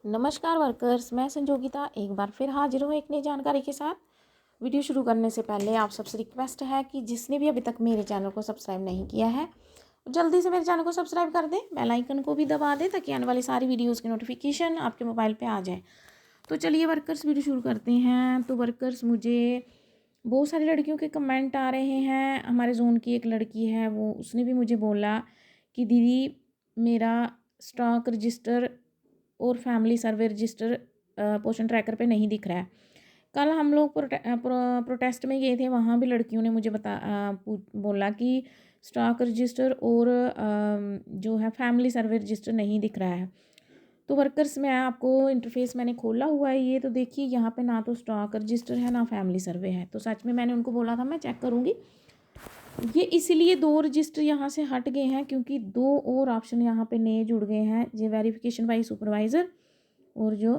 नमस्कार वर्कर्स, मैं संजोगिता एक बार फिर हाजिर हूँ एक नई जानकारी के साथ। वीडियो शुरू करने से पहले आप सबसे रिक्वेस्ट है कि जिसने भी अभी तक मेरे चैनल को सब्सक्राइब नहीं किया है जल्दी से मेरे चैनल को सब्सक्राइब कर दें, बेल आइकन को भी दबा दें ताकि आने वाली सारी वीडियोज़ की नोटिफिकेशन आपके मोबाइल पर आ जाए। तो चलिए वर्कर्स, वीडियो शुरू करते हैं। तो वर्कर्स, मुझे बहुत सारी लड़कियों के कमेंट आ रहे हैं। हमारे जोन की एक लड़की है, वो उसने भी मुझे बोला कि दीदी मेरा स्टॉक रजिस्टर और फैमिली सर्वे रजिस्टर पोषण ट्रैकर पे नहीं दिख रहा है। कल हम लोग प्रोटेस्ट में गए थे, वहाँ भी लड़कियों ने मुझे बोला कि स्टॉक रजिस्टर और जो है फैमिली सर्वे रजिस्टर नहीं दिख रहा है। तो वर्कर्स, मैं आपको इंटरफेस मैंने खोला हुआ है, ये तो देखिए यहाँ पे ना तो स्टॉक रजिस्टर है ना फैमिली सर्वे है। तो सच में मैंने उनको बोला था मैं चेक करूँगी। ये इसलिए 2 रजिस्टर यहाँ से हट गए हैं क्योंकि 2 और ऑप्शन यहाँ पे नए जुड़ गए हैं, ये वेरिफिकेशन बाय सुपरवाइज़र और जो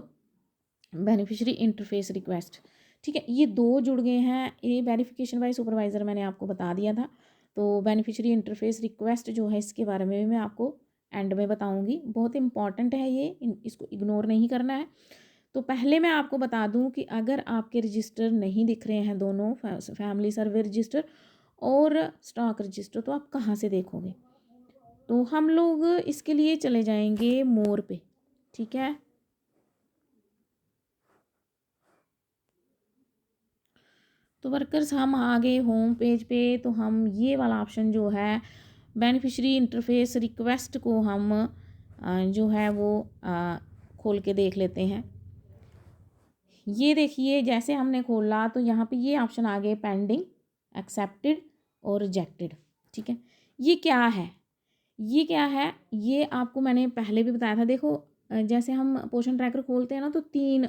बेनिफिशियरी इंटरफेस रिक्वेस्ट। ठीक है, ये 2 जुड़ गए हैं। ये वेरिफिकेशन बाय सुपरवाइज़र मैंने आपको बता दिया था। तो बेनिफिशियरी इंटरफेस रिक्वेस्ट जो है, इसके बारे में भी मैं आपको एंड में बताऊँगी। बहुत इंपॉर्टेंट है ये, इसको इग्नोर नहीं करना है। तो पहले मैं आपको बता दूं कि अगर आपके रजिस्टर नहीं दिख रहे हैं, दोनों फैमिली सर्वे रजिस्टर और स्टॉक रजिस्टर, तो आप कहाँ से देखोगे? तो हम लोग इसके लिए चले जाएंगे मोर पे। ठीक है, तो वर्कर्स हम आ गए होम पेज पे। तो हम ये वाला ऑप्शन जो है बेनिफिशियरी इंटरफेस रिक्वेस्ट को हम जो है वो खोल के देख लेते हैं। ये देखिए, जैसे हमने खोला तो यहाँ पे ये ऑप्शन आ गए पेंडिंग, एक्सेप्टेड और रिजेक्टेड। ठीक है, ये क्या है? ये आपको मैंने पहले भी बताया था। देखो, जैसे हम पोषण ट्रैकर खोलते हैं ना, तो 3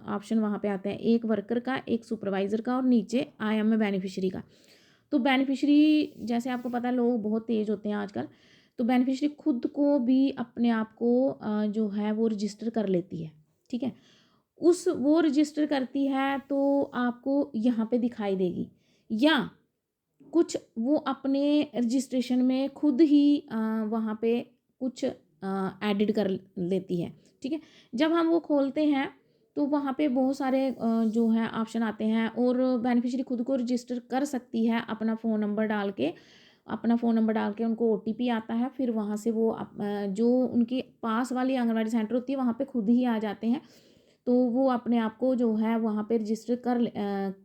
ऑप्शन वहाँ पे आते हैं, एक वर्कर का, एक सुपरवाइज़र का और नीचे आई एम ए बेनिफिशियरी का। तो बेनिफिशियरी, जैसे आपको पता है लोग बहुत तेज़ होते हैं आजकल, तो बेनिफिशियरी खुद को भी अपने आप को जो है वो रजिस्टर कर लेती है। ठीक है, वो रजिस्टर करती है तो आपको यहाँ पे दिखाई देगी, या कुछ वो अपने रजिस्ट्रेशन में खुद ही वहाँ पे कुछ एडिट कर लेती है। ठीक है, जब हम वो खोलते हैं तो वहाँ पे बहुत सारे जो है ऑप्शन आते हैं, और बेनिफिशियरी खुद को रजिस्टर कर सकती है अपना फ़ोन नंबर डाल के। उनको ओटीपी आता है, फिर वहाँ से वो जो उनके पास वाली आंगनवाड़ी सेंटर होती है वहाँ पे खुद ही आ जाते हैं। तो वो अपने आप को जो है वहाँ पे रजिस्टर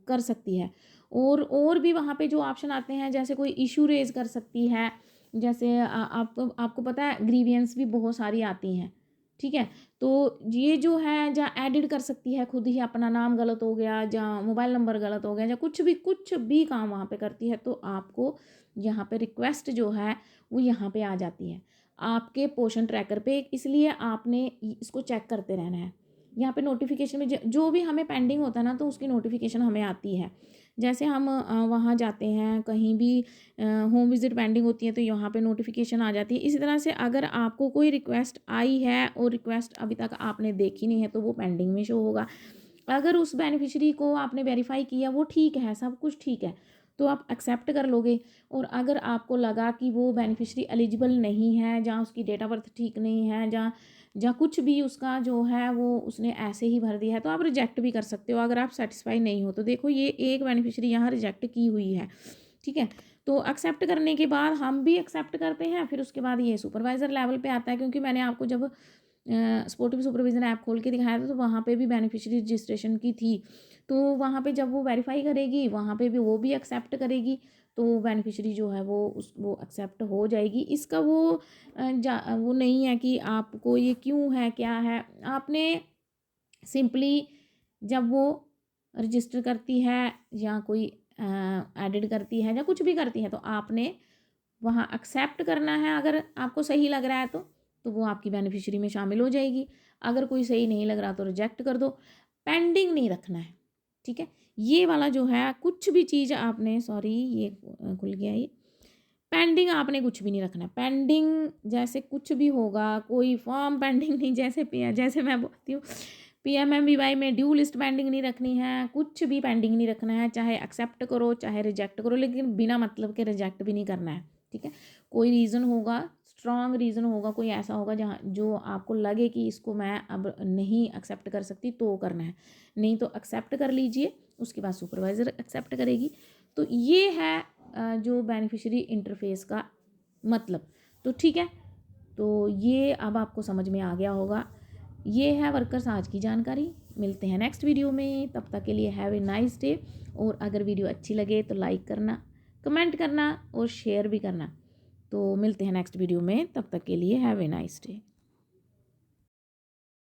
कर सकती है। और भी वहाँ पे जो ऑप्शन आते हैं, जैसे कोई इशू रेज़ कर सकती है, जैसे आपको आपको पता है ग्रीवियंस भी बहुत सारी आती हैं। ठीक है, तो ये जो है जहाँ एडिट कर सकती है खुद ही, अपना नाम गलत हो गया, जहाँ मोबाइल नंबर गलत हो गया, या कुछ भी काम वहाँ पे करती है, तो आपको यहाँ पे रिक्वेस्ट जो है वो यहाँ पे आ जाती है आपके पोषण ट्रैकर पे। इसलिए आपने इसको चेक करते रहना है। यहाँ पे नोटिफिकेशन में जो भी हमें पेंडिंग होता है ना, तो उसकी नोटिफिकेशन हमें आती है। जैसे हम वहाँ जाते हैं, कहीं भी होम विजिट पेंडिंग होती है तो यहाँ पे नोटिफिकेशन आ जाती है। इसी तरह से अगर आपको कोई रिक्वेस्ट आई है और रिक्वेस्ट अभी तक आपने देखी नहीं है, तो वो पेंडिंग में शो होगा। अगर उस बेनिफिशियरी को आपने वेरीफाई किया, वो ठीक है, सब कुछ ठीक है, तो आप एक्सेप्ट कर लोगे। और अगर आपको लगा कि वो बेनिफिशियरी एलिजिबल नहीं है, जहाँ उसकी डेट ऑफ बर्थ ठीक नहीं है, जहाँ जहाँ कुछ भी उसका जो है वो उसने ऐसे ही भर दिया है, तो आप रिजेक्ट भी कर सकते हो अगर आप सेटिस्फाई नहीं हो। तो देखो, ये एक बेनिफिशियरी यहाँ रिजेक्ट की हुई है। ठीक है, तो एक्सेप्ट करने के बाद हम भी एक्सेप्ट करते हैं, फिर उसके बाद ये सुपरवाइज़र लेवल पे आता है, क्योंकि मैंने आपको जब स्पोर्टिव सुपरविजन ऐप खोल के दिखाया था तो वहाँ पे भी बेनिफिशियरी रजिस्ट्रेशन की थी। तो वहाँ पे जब वो वेरीफाई करेगी, वहाँ पे भी वो भी एक्सेप्ट करेगी, तो बेनिफिशियरी जो है वो एक्सेप्ट हो जाएगी। इसका वो नहीं है कि आपको ये क्यों है, क्या है। आपने सिंपली जब वो रजिस्टर करती है या कोई एडिट करती है या कुछ भी करती है, तो आपने वहाँ एक्सेप्ट करना है। अगर आपको सही लग रहा है तो वो आपकी बेनिफिशियरी में शामिल हो जाएगी। अगर कोई सही नहीं लग रहा तो रिजेक्ट कर दो, पेंडिंग नहीं रखना है। ठीक है, ये वाला जो है कुछ भी चीज़ आपने, सॉरी ये खुल गया, ये पेंडिंग आपने कुछ भी नहीं रखना। पेंडिंग जैसे कुछ भी होगा, कोई फॉर्म पेंडिंग नहीं, जैसे मैं बोलती हूँ पीएमएमवीवाई में ड्यू लिस्ट पेंडिंग नहीं रखनी है, कुछ भी पेंडिंग नहीं रखना है। चाहे एक्सेप्ट करो चाहे रिजेक्ट करो, लेकिन बिना मतलब के रिजेक्ट भी नहीं करना है। ठीक है, कोई रीज़न होगा, स्ट्रॉन्ग रीज़न होगा, कोई ऐसा होगा जहाँ जो आपको लगे कि इसको मैं अब नहीं एक्सेप्ट कर सकती तो करना है, नहीं तो एक्सेप्ट कर लीजिए, उसके बाद सुपरवाइज़र एक्सेप्ट करेगी। तो ये है जो बेनिफिशियरी इंटरफेस का मतलब। तो ठीक है, तो ये अब आपको समझ में आ गया होगा। ये है वर्कर्स आज की जानकारी। मिलते हैं नेक्स्ट वीडियो में, तब तक के लिए हैव ए नाइस डे। और अगर वीडियो अच्छी लगे तो लाइक करना, कमेंट करना और शेयर भी करना। तो मिलते हैं नेक्स्ट वीडियो में, तब तक के लिए हैव ए नाइस डे।